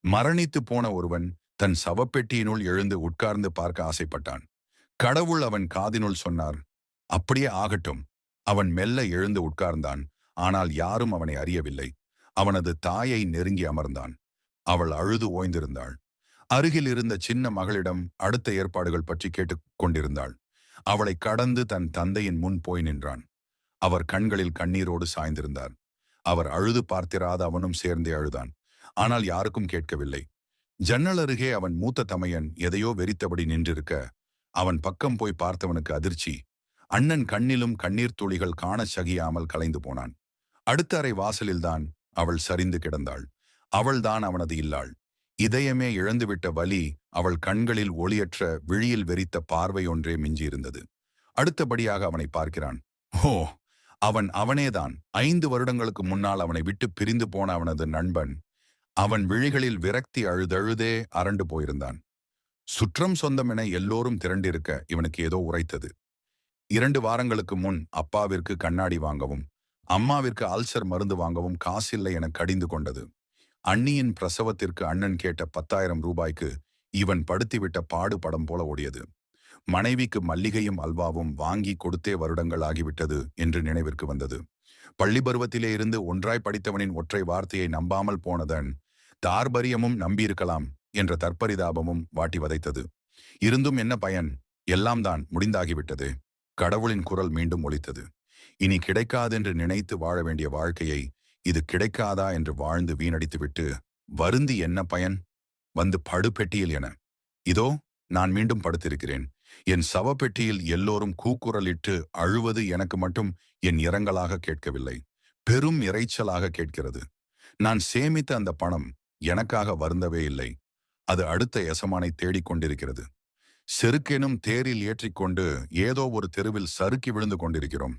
மரணித்து போன ஒருவன் தன் சவப்பெட்டியினுள் எழுந்து உட்கார்ந்து பார்க்க ஆசைப்பட்டான். கடவுள் அவன் காதினுள் சொன்னார், அப்படியே ஆகட்டும். அவன் மெல்ல எழுந்து உட்கார்ந்தான். ஆனால் யாரும் அவனை அறியவில்லை. அவனது தாயை நெருங்கி அமர்ந்தான். அவள் அழுது ஓய்ந்திருந்தாள். அருகில் இருந்த சின்ன மகளிடம் அடுத்த ஏற்பாடுகள் பற்றி கேட்டுக் கொண்டிருந்தாள். அவளை கடந்து தன் தந்தையின் முன் போய் நின்றான். அவர் கண்களில் கண்ணீரோடு சாய்ந்திருந்தார். அவர் அழுது பார்த்திராத அவனும் சேர்ந்தே அழுதான். ஆனால் யாருக்கும் கேட்கவில்லை. ஜன்னல் அருகே அவன் மூத்த தமையன் எதையோ வெறித்தபடி நின்றிருக்க, அவன் பக்கம் போய் பார்த்தவனுக்கு அதிர்ச்சி. அண்ணன் கண்ணிலும் கண்ணீர் துளிகள் காணச் சகியாமல் கலைந்து போனான். அடுத்த அறை வாசலில்தான் அவள் சரிந்து கிடந்தாள். அவள்தான் அவனது இல்லாள். இதயமே இழந்துவிட்ட வலி அவள் கண்களில் ஒளியற்ற விழியில் வெறித்த பார்வை ஒன்றே மிஞ்சியிருந்தது. அடுத்தபடியாக அவனை பார்க்கிறான். ஓ, அவன் அவனேதான். 5 வருடங்களுக்கு முன்னால் அவனை விட்டு பிரிந்து போன அவனது நண்பன். அவன் விழிகளில் விரக்தி அழுதழுதே அரண்டு போயிருந்தான். சுற்றம் சொந்தம் என எல்லோரும் திரண்டிருக்க இவனுக்கு ஏதோ உரைத்தது. 2 வாரங்களுக்கு முன் அப்பாவிற்கு கண்ணாடி வாங்கவும் அம்மாவிற்கு அல்சர் மருந்து வாங்கவும் காசில்லை என கடிந்து கொண்டது. அண்ணியின் பிரசவத்திற்கு அண்ணன் கேட்ட 10,000 ரூபாய்க்கு இவன் படுத்திவிட்ட பாடு படம் போல ஓடியது. மனைவிக்கு மல்லிகையும் அல்வாவும் வாங்கி கொடுத்தே வருடங்கள் ஆகிவிட்டது என்று நினைவிற்கு வந்தது. பள்ளி பருவத்திலே இருந்து ஒன்றாய் படித்தவனின் ஒற்றை வார்த்தையை நம்பாமல் போனதன் தார்பரியமும் நம்பியிருக்கலாம் என்ற தற்பரிதாபமும் வாட்டி வதைத்தது. இருந்தும் என்ன பயன்? எல்லாம் தான் முடிந்தாகிவிட்டது. கடவுளின் குரல் மீண்டும் ஒலித்தது. இனி கிடைக்காதென்று நினைத்து வாழ வேண்டிய வாழ்க்கையை இது கிடைக்காதா என்று வாழ்ந்து வீணடித்துவிட்டு வருந்தி என்ன பயன்? வந்து படுபெட்டியில் என. இதோ நான் மீண்டும் படுத்திருக்கிறேன். என் சவப்பெட்டியில் எல்லோரும் கூக்குரலிட்டு அழுவது எனக்கு மட்டும் என் இரங்கலாக கேட்கவில்லை, பெரும் இரைச்சலாக கேட்கிறது. நான் சேமித்த அந்த பணம் எனக்காக வருந்தவே இல்லை. அது அடுத்த எசமானை தேடிக்கொண்டிருக்கிறது. செருக்கெனும் தேரில் ஏற்றிக்கொண்டு ஏதோ ஒரு தெருவில் சறுக்கி விழுந்து கொண்டிருக்கிறோம்.